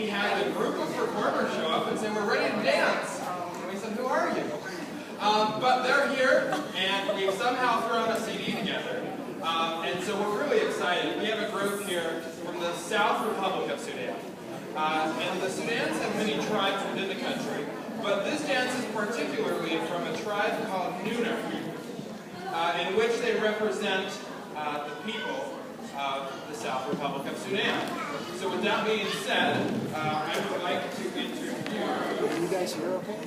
he had a group of performers show up and say, "We're ready to dance." And we said, "Who are you?" But they're here, and we've somehow thrown a CD together. And so we're really excited. We have a group here from the South Republic of Sudan. And the Sudans have many tribes within the country, but this dance is particularly from a tribe called Nuer, in which they represent the people of the South Republic of Sudan. So with that being said, I would like to introduce... Are you guys here okay?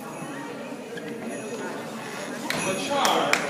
Lachar.